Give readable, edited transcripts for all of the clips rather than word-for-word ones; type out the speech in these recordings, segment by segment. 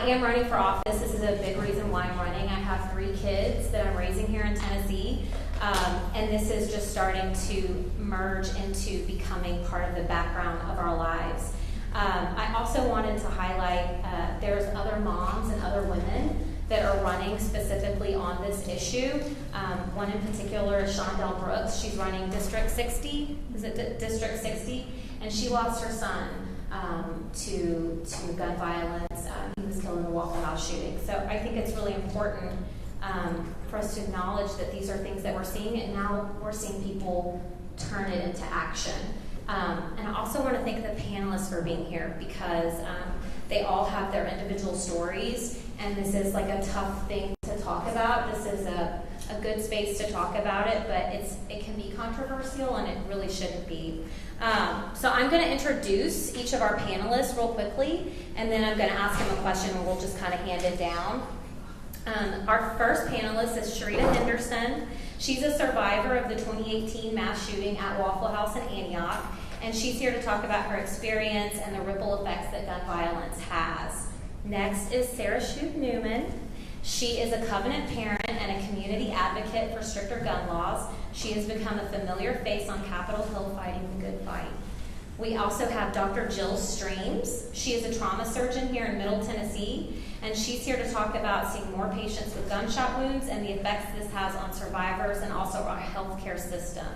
am running for office. This is a big reason why I'm running. I have 3 kids that I'm raising here in Tennessee, and this is just starting to merge into becoming part of the background of our lives. I also wanted to highlight there's other moms and other women that are running specifically on this issue. One in particular is Shondell Brooks. She's running District 60. Is it District 60? And she lost her son to gun violence. He was killed in the Waffle House shooting. So I think it's really important for us to acknowledge that these are things that we're seeing, and now we're seeing people turn it into action. And I also want to thank the panelists for being here, because they all have their individual stories, and this is like a tough thing to talk about. This is a good space to talk about it, but it can be controversial, and it really shouldn't be. So I'm going to introduce each of our panelists real quickly, and then I'm going to ask them a question, and we'll just kind of hand it down. Our first panelist is Sharita Henderson. She's a survivor of the 2018 mass shooting at Waffle House in Antioch, and she's here to talk about her experience and the ripple effects that gun violence has. Next is Sarah Shute Newman. She is a Covenant parent and a community advocate for stricter gun laws. She has become a familiar face on Capitol Hill fighting the good fight. We also have Dr. Jill Streams. She is a trauma surgeon here in Middle Tennessee, and she's here to talk about seeing more patients with gunshot wounds and the effects this has on survivors and also our healthcare system.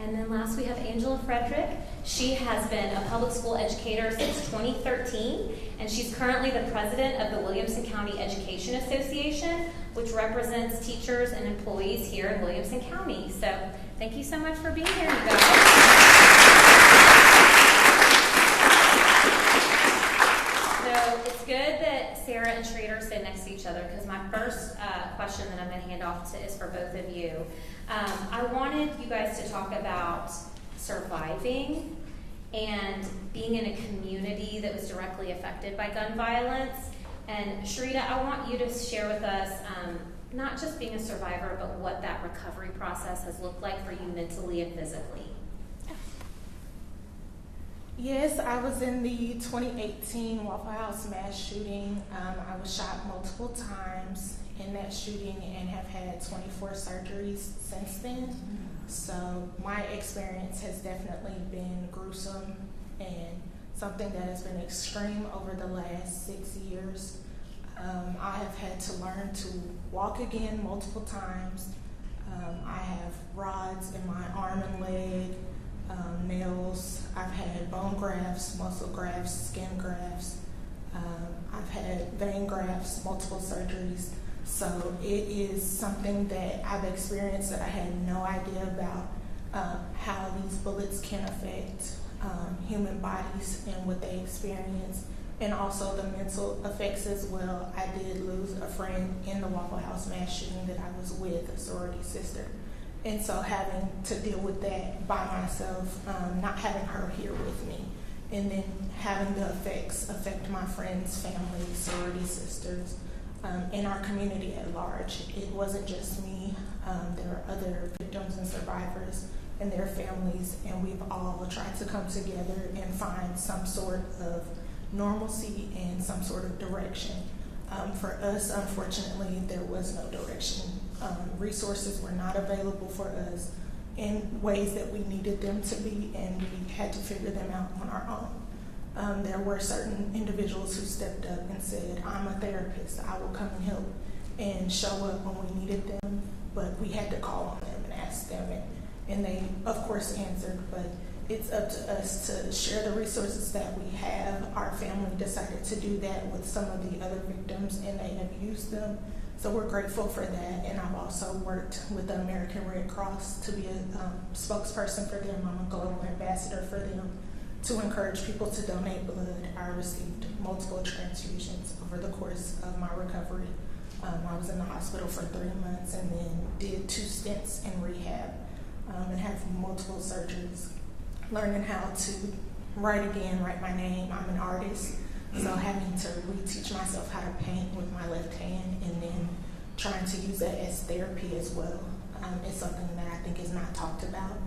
And then last we have Angela Frederick. She has been a public school educator since 2013, and she's currently the president of the Williamson County Education Association, which represents teachers and employees here in Williamson County. So thank you so much for being here, you guys. So it's good that Sarah and Sharita sit next to each other, because my first question that I'm going to hand off to is for both of you. I wanted you guys to talk about surviving and being in a community that was directly affected by gun violence. And Sharita, I want you to share with us not just being a survivor, but what that recovery process has looked like for you mentally and physically. Yes, I was in the 2018 Waffle House mass shooting. I was shot multiple times in that shooting and have had 24 surgeries since then. So my experience has definitely been gruesome and something that has been extreme over the last 6 years. I have had to learn to walk again multiple times. I have rods in my arm and leg. Nails. I've had bone grafts, muscle grafts, skin grafts. I've had vein grafts, multiple surgeries. So it is something that I've experienced that I had no idea about, how these bullets can affect human bodies and what they experience, and also the mental effects as well. I did lose a friend in the Waffle House mass shooting that I was with, a sorority sister. And so having to deal with that by myself, not having her here with me, and then having the effects affect my friends, family, sorority sisters, and our community at large. It wasn't just me. There are other victims and survivors and their families, and we've all tried to come together and find some sort of normalcy and some sort of direction. For us, unfortunately, there was no direction. Resources were not available for us in ways that we needed them to be, and we had to figure them out on our own. There were certain individuals who stepped up and said, I'm a therapist, I will come and help, and show up when we needed them, but we had to call on them and ask them, and they, of course, answered, but it's up to us to share the resources that we have. Our family decided to do that with some of the other victims, and they have used them. So we're grateful for that. And I've also worked with the American Red Cross to be a spokesperson for them. I'm a global ambassador for them to encourage people to donate blood. I received multiple transfusions over the course of my recovery. I was in the hospital for 3 months and then did 2 stints in rehab and had multiple surgeries. Learning how to write my name. I'm an artist, so having to reteach myself how to paint with my left hand and then trying to use that as therapy as well is something that I think is not talked about.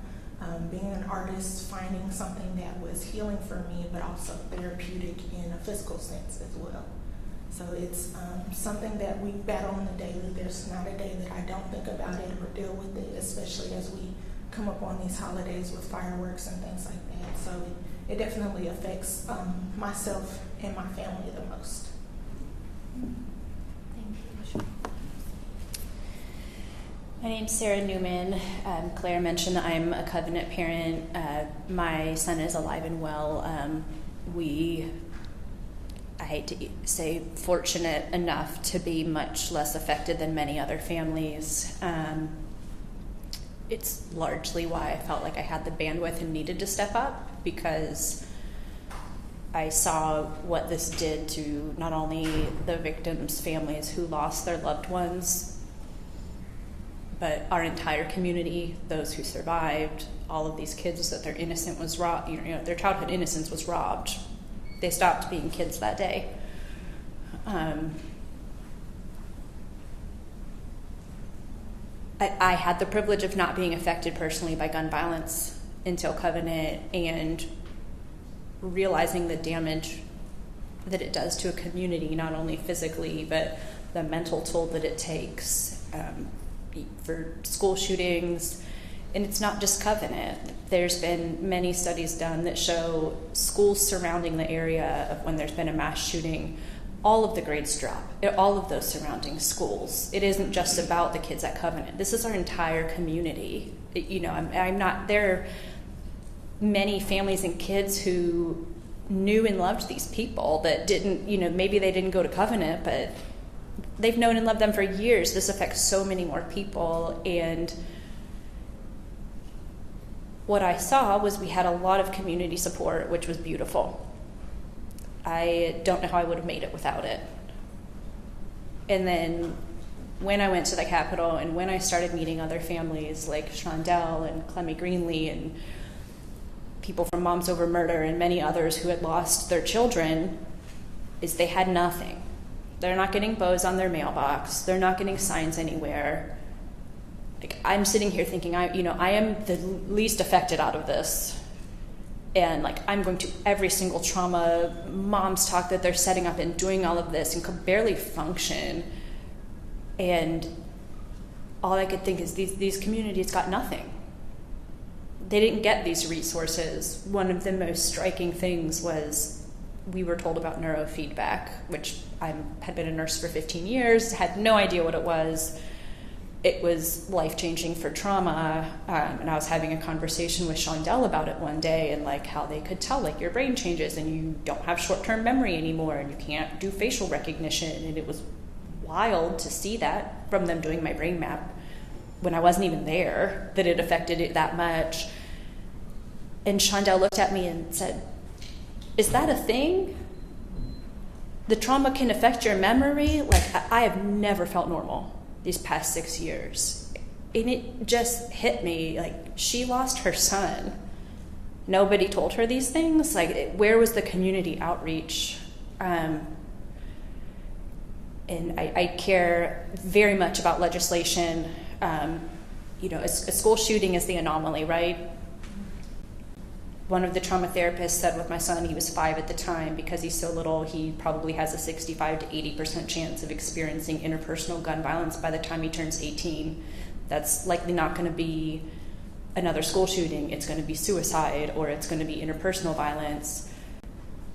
Being an artist, finding something that was healing for me, but also therapeutic in a physical sense as well. So it's something that we battle on the daily. There's not a day that I don't think about it or deal with it, especially as we come up on these holidays with fireworks and things like that. So it definitely affects myself and my family the most. Thank you. My name's Sarah Newman. Claire mentioned that I'm a covenant parent. My son is alive and well. I hate to say fortunate enough to be much less affected than many other families. It's largely why I felt like I had the bandwidth and needed to step up, because I saw what this did to not only the victims' families who lost their loved ones, but our entire community, those who survived, all of these kids that their innocence was robbed, their childhood innocence was robbed. They stopped being kids that day. I had the privilege of not being affected personally by gun violence until Covenant, and realizing the damage that it does to a community, not only physically, but the mental toll that it takes for school shootings. And it's not just Covenant. There's been many studies done that show schools surrounding the area of when there's been a mass shooting, all of the grades drop, all of those surrounding schools. It isn't just about the kids at Covenant. This is our entire community. I'm not, there are many families and kids who knew and loved these people that didn't, maybe they didn't go to Covenant, but they've known and loved them for years. This affects so many more people. And what I saw was we had a lot of community support, which was beautiful. I don't know how I would have made it without it. And then when I went to the Capitol and when I started meeting other families like Shondell and Clemmy Greenlee and people from Moms Over Murder and many others who had lost their children, is they had nothing. They're not getting bows on their mailbox. They're not getting signs anywhere. Like, I'm sitting here thinking, I am the least affected out of this. And I'm going to every single trauma moms talk that they're setting up and doing all of this and could barely function. And all I could think is these communities got nothing. They didn't get these resources. One of the most striking things was we were told about neurofeedback, which I had been a nurse for 15 years, had no idea what it was. It was life-changing for trauma, and I was having a conversation with Shondell about it one day, and how they could tell your brain changes and you don't have short-term memory anymore and you can't do facial recognition, and it was wild to see that from them doing my brain map when I wasn't even there, that it affected it that much. And Shondell looked at me and said, "Is that a thing? The trauma can affect your memory?" I have never felt normal these past 6 years. And it just hit me, she lost her son. Nobody told her these things. Where was the community outreach? And I care very much about legislation. A school shooting is the anomaly, right? One of the trauma therapists said with my son, he was 5 at the time, because he's so little, he probably has a 65 to 80% chance of experiencing interpersonal gun violence by the time he turns 18. That's likely not going to be another school shooting. It's going to be suicide, or it's going to be interpersonal violence.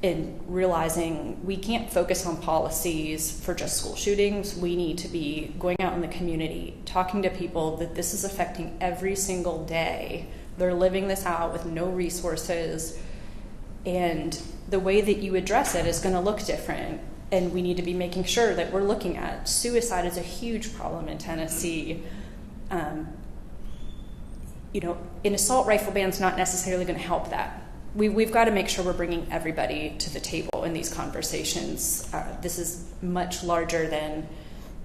And realizing we can't focus on policies for just school shootings. We need to be going out in the community, talking to people that this is affecting every single day. They're living this out with no resources, and the way that you address it is going to look different. And we need to be making sure that we're looking at suicide is a huge problem in Tennessee. An assault rifle ban is not necessarily going to help that. We've got to make sure we're bringing everybody to the table in these conversations. This is much larger than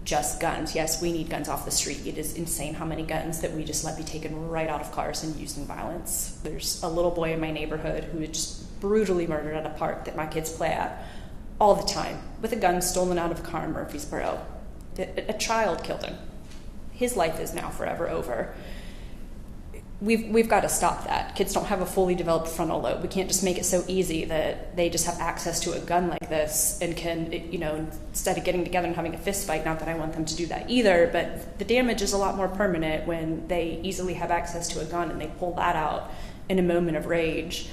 just guns. Yes, we need guns off the street. It is insane how many guns that we just let be taken right out of cars and used in violence. There's a little boy in my neighborhood who was just brutally murdered at a park that my kids play at all the time, with a gun stolen out of a car in Murfreesboro. A child killed him. His life is now forever over. we've got to stop that. Kids don't have a fully developed frontal lobe. We can't just make it so easy that they just have access to a gun like this and can, instead of getting together and having a fist fight, not that I want them to do that either, but the damage is a lot more permanent when they easily have access to a gun and they pull that out in a moment of rage.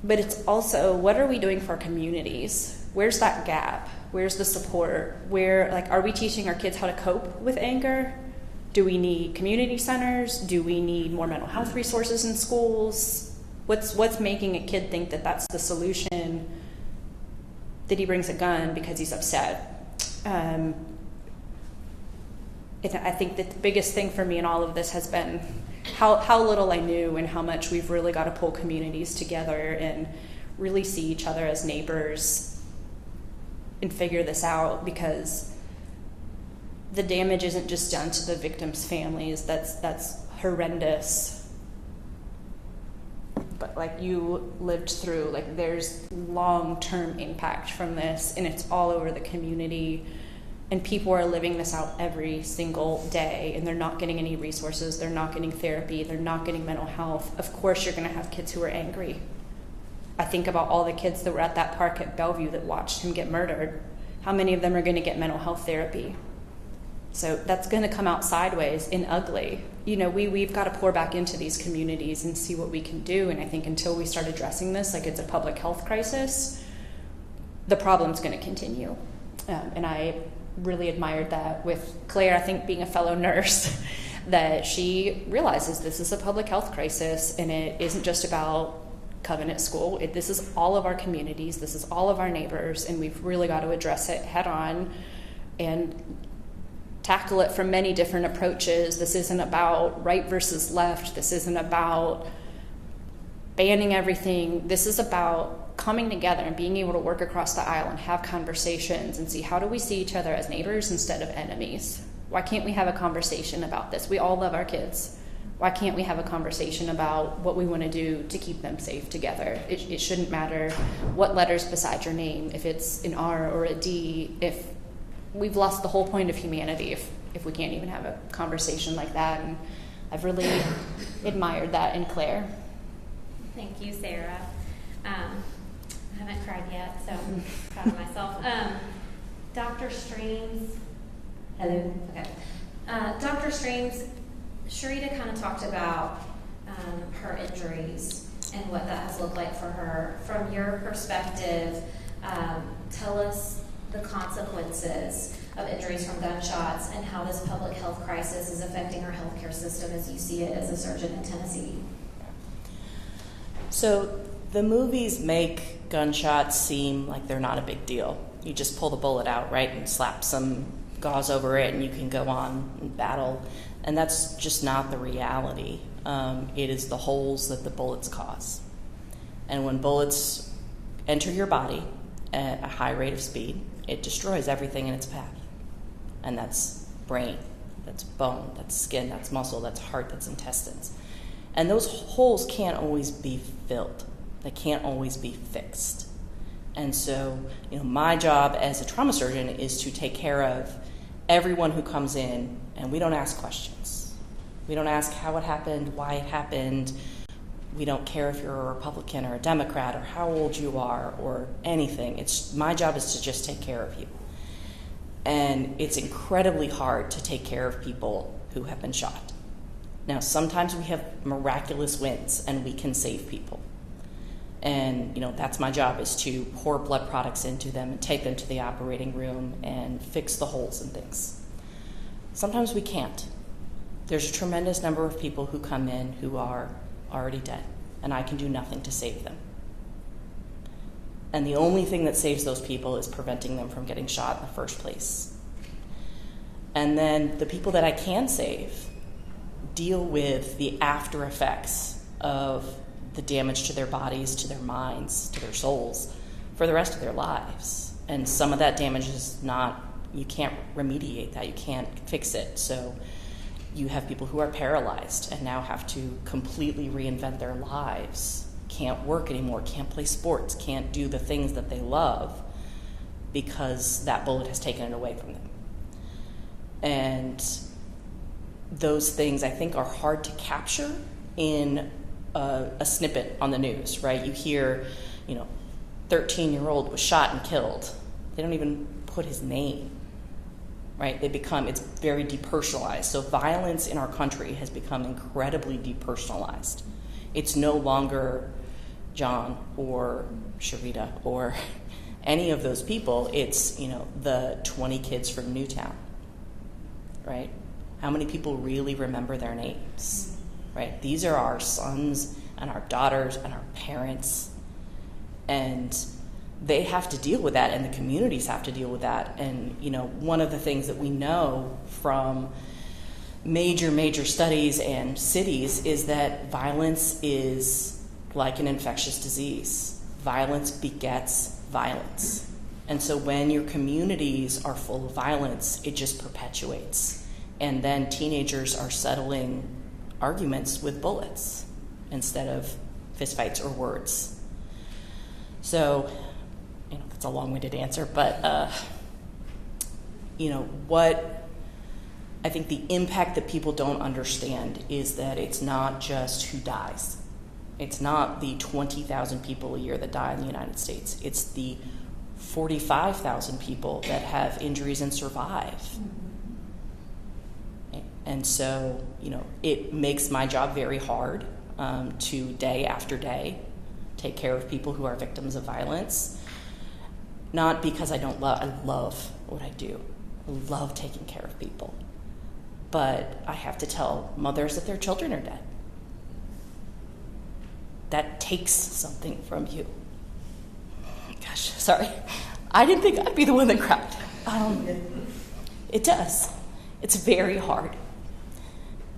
But it's also, what are we doing for our communities? Where's that gap? Where's the support? Are we teaching our kids how to cope with anger? Do we need community centers? Do we need more mental health resources in schools? What's making a kid think that that's the solution, that he brings a gun because he's upset? I think that the biggest thing for me in all of this has been how little I knew and how much we've really got to pull communities together and really see each other as neighbors and figure this out, because the damage isn't just done to the victims' families. That's horrendous. But you lived through, there's long-term impact from this, and it's all over the community, and people are living this out every single day, and they're not getting any resources, they're not getting therapy, they're not getting mental health. Of course you're going to have kids who are angry. I think about all the kids that were at that park at Bellevue that watched him get murdered. How many of them are going to get mental health therapy? So that's going to come out sideways and ugly. We've got to pour back into these communities and see what we can do. And I think until we start addressing this like it's a public health crisis, the problem's going to continue. And I really admired that with Claire, I think, being a fellow nurse, that she realizes this is a public health crisis, and it isn't just about Covenant School. This is all of our communities. This is all of our neighbors, and we've really got to address it head on and tackle it from many different approaches. This isn't about right versus left. This isn't about banning everything. This is about coming together and being able to work across the aisle and have conversations and see, how do we see each other as neighbors instead of enemies? Why can't we have a conversation about this? We all love our kids. Why can't we have a conversation about what we want to do to keep them safe together? It shouldn't matter what letter's beside your name, if it's an R or a D, if we've lost the whole point of humanity if we can't even have a conversation like that. And I've really admired that in Claire. Thank you, Sarah. I haven't cried yet, so I'm proud of myself. Dr. Streams. Hello. Okay. Dr. Streams, Sharita kind of talked about her injuries and what that has looked like for her. From your perspective, tell us the consequences of injuries from gunshots and how this public health crisis is affecting our healthcare system as you see it as a surgeon in Tennessee. So the movies make gunshots seem like they're not a big deal. You just pull the bullet out, right, and slap some gauze over it, and you can go on and battle. And that's just not the reality. It is the holes that the bullets cause. And when bullets enter your body at a high rate of speed, it destroys everything in its path. And that's brain, that's bone, that's skin, that's muscle, that's heart, that's intestines. And those holes can't always be filled. They can't always be fixed. And so, my job as a trauma surgeon is to take care of everyone who comes in, and we don't ask questions. We don't ask how it happened, why it happened. We don't care if you're a Republican or a Democrat or how old you are or anything. My job is to just take care of you. And it's incredibly hard to take care of people who have been shot. Now, sometimes we have miraculous wins and we can save people. And, that's my job, is to pour blood products into them and take them to the operating room and fix the holes and things. Sometimes we can't. There's a tremendous number of people who come in who are already dead, and I can do nothing to save them. And the only thing that saves those people is preventing them from getting shot in the first place. And then the people that I can save deal with the after effects of the damage to their bodies, to their minds, to their souls for the rest of their lives. And some of that damage is you can't remediate that, you can't fix it. So you have people who are paralyzed and now have to completely reinvent their lives, can't work anymore, can't play sports, can't do the things that they love because that bullet has taken it away from them. And those things I think are hard to capture in a snippet on the news, right? You hear, 13-year-old was shot and killed. They don't even put his name, right? It's very depersonalized. So violence in our country has become incredibly depersonalized. It's no longer John or Sharita or any of those people. It's, the 20 kids from Newtown, right? How many people really remember their names, right? These are our sons and our daughters and our parents, and they have to deal with that, and the communities have to deal with that. And, one of the things that we know from major studies and cities is that violence is like an infectious disease. Violence begets violence. And so when your communities are full of violence, it just perpetuates. And then teenagers are settling arguments with bullets instead of fistfights or words. So, that's a long-winded answer, but, what I think the impact that people don't understand is that it's not just who dies. It's not the 20,000 people a year that die in the United States. It's the 45,000 people that have injuries and survive. And so, it makes my job very hard to day after day take care of people who are victims of violence. Not because I love what I do. I love taking care of people. But I have to tell mothers that their children are dead. That takes something from you. Gosh, sorry. I didn't think I'd be the one that cried. It does. It's very hard.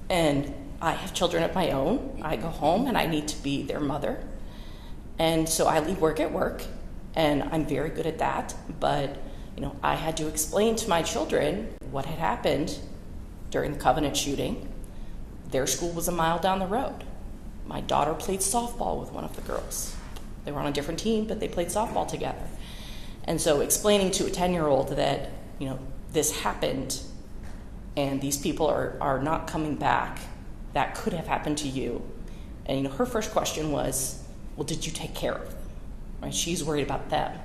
And I have children of my own. I go home and I need to be their mother. And so I leave work at work, and I'm very good at that. But, I had to explain to my children what had happened during the Covenant shooting. Their school was a mile down the road. My daughter played softball with one of the girls. They were on a different team, but they played softball together. And so explaining to a 10-year-old that, this happened and these people are not coming back, that could have happened to you. And, her first question was, well, did you take care of them? Right? She's worried about them.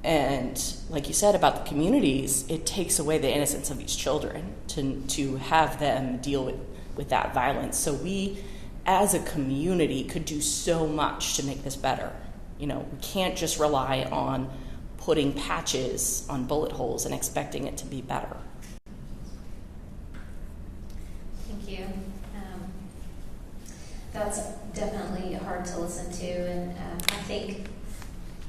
And like you said about the communities, it takes away the innocence of these children to have them deal with that violence. So we, as a community, could do so much to make this better. We can't just rely on putting patches on bullet holes and expecting it to be better. Thank you. That's definitely hard to listen to, and I think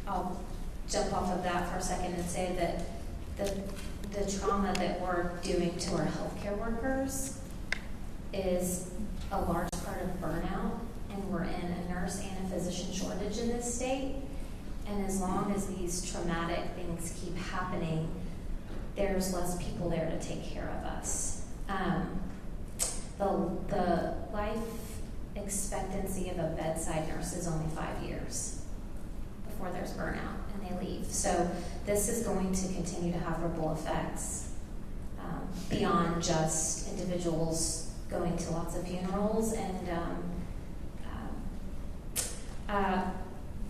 I'll jump off of that for a second and say that the trauma that we're doing to our healthcare workers is a large part of burnout, and we're in a nurse and a physician shortage in this state. And as long as these traumatic things keep happening, there's less people there to take care of us. The life expectancy of a bedside nurse is only 5 years before there's burnout and they leave. So this is going to continue to have ripple effects beyond just individuals going to lots of funerals. And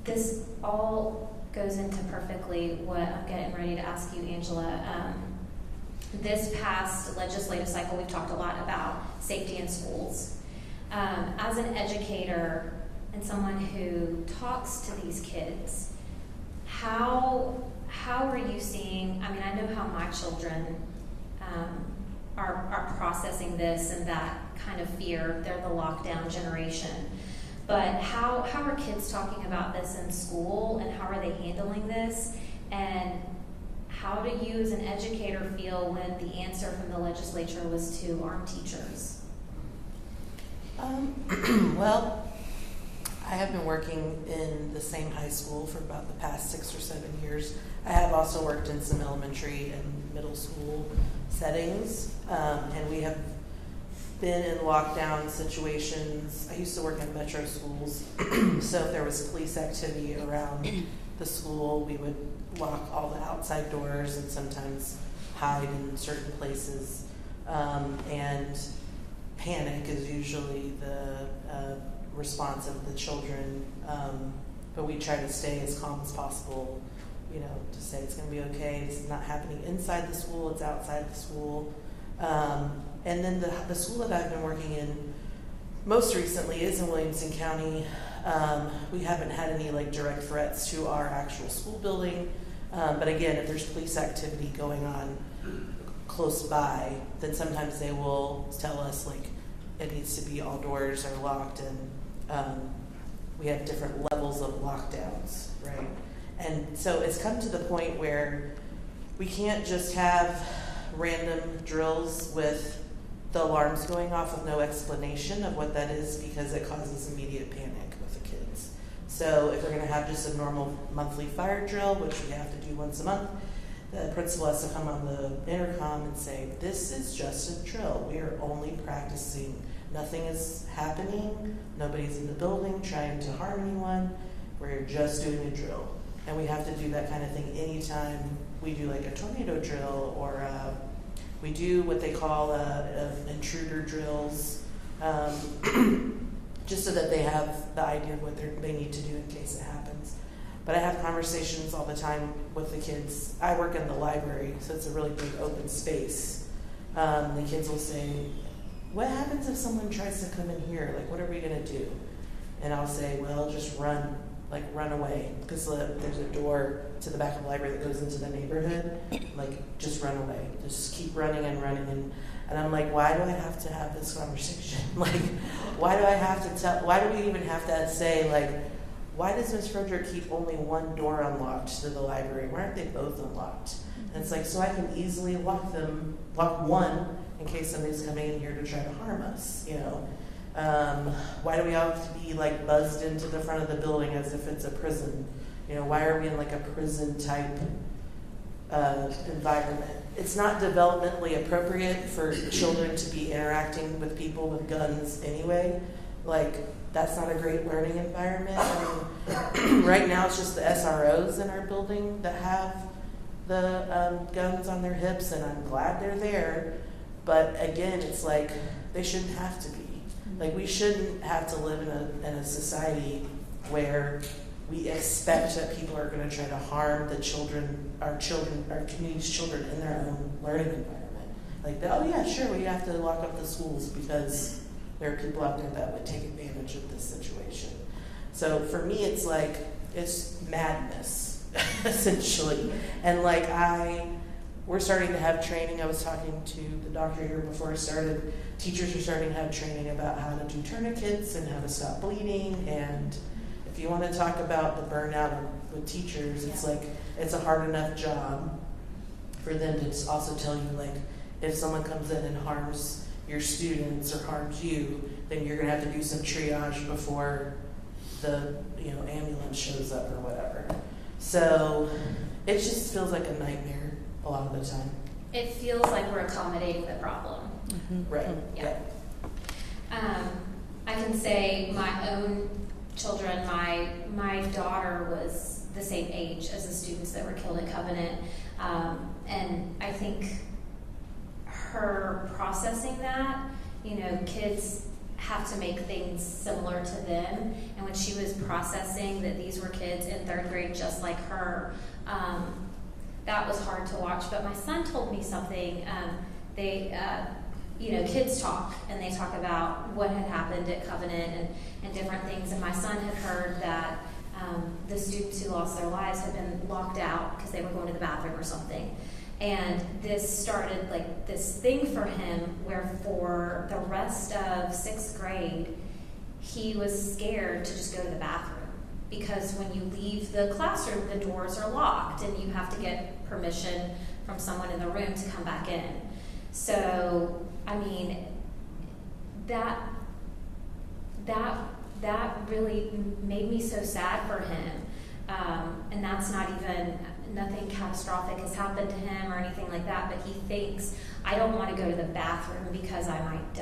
this all goes into perfectly what I'm getting ready to ask you, Angela. This past legislative cycle, we've talked a lot about safety in schools. As an educator and someone who talks to these kids, how are you seeing, I know how my children are processing this and that kind of fear. They're the lockdown generation. But how are kids talking about this in school, and how are they handling this? And how do you as an educator feel when the answer from the legislature was to arm teachers? Well, I have been working in the same high school for about the past 6 or 7 years. I have also worked in some elementary and middle school settings, and we have been in lockdown situations. I used to work in metro schools, so if there was police activity around the school, we would lock all the outside doors and sometimes hide in certain places. And panic is usually the response of the children, but we try to stay as calm as possible, to say it's going to be okay. This is not happening inside the school, it's outside the school. And then the school that I've been working in most recently is in Williamson County. We haven't had any direct threats to our actual school building, but again, if there's police activity going on close by, then sometimes they will tell us it needs to be all doors are locked, and we have different levels of lockdowns, right? And so it's come to the point where we can't just have random drills with the alarms going off with no explanation of what that is, because it causes immediate panic with the kids. So if we're going to have just a normal monthly fire drill, which we have to do once a month, the principal has to come on the intercom and say, this is just a drill. We are only practicing. Nothing is happening. Nobody's in the building trying to harm anyone. We're just doing a drill. And we have to do that kind of thing anytime we do a tornado drill, or we do what they call intruder drills, just so that they have the idea of what they need to do in case it happens. But I have conversations all the time with the kids. I work in the library, so it's a really big open space. The kids will say, what happens if someone tries to come in here? What are we going to do? And I'll say, well, just run. Run away, because there's a door to the back of the library that goes into the neighborhood. Just run away. Just keep running and running. And I'm like, why do I have to have this conversation? Why do I have to tell? Why do we even have to say, why does Ms. Frederick keep only one door unlocked to the library? Why aren't they both unlocked? And it's so I can easily lock one in case somebody's coming in here to try to harm us, Why do we all have to be buzzed into the front of the building as if it's a prison? Why are we in a prison type environment? It's not developmentally appropriate for children to be interacting with people with guns anyway. That's not a great learning environment. Right now it's just the SROs in our building that have the guns on their hips, and I'm glad they're there. But again, it's they shouldn't have to be. We shouldn't have to live in a society where we expect that people are going to try to harm our community's children in their own learning environment. Oh yeah, sure, we have to lock up the schools because there are people out there that would take advantage of this situation. So for me, it's it's madness, essentially. And we're starting to have training. I was talking to the doctor here before I started. Teachers are starting to have training about how to do tourniquets and how to stop bleeding. And if you want to talk about the burnout with teachers, it's it's a hard enough job for them to also tell you, if someone comes in and harms your students or harms you, then you're going to have to do some triage before the ambulance shows up or whatever. So it just feels like a nightmare a lot of the time. It feels like we're accommodating the problem. Mm-hmm. Right. Yeah. I can say my own children, my daughter was the same age as the students that were killed at Covenant. And I think her processing that, kids have to make things similar to them. And when she was processing that these were kids in third grade just like her, that was hard to watch. But my son told me something. Kids talk, and they talk about what had happened at Covenant and different things. And my son had heard that the students who lost their lives had been locked out because they were going to the bathroom or something. And this started this thing for him where for the rest of 6th grade, he was scared to just go to the bathroom. Because when you leave the classroom, the doors are locked and you have to get permission from someone in the room to come back in. So, that really made me so sad for him. And that's nothing catastrophic has happened to him or anything like that, but he thinks, I don't want to go to the bathroom because I might die.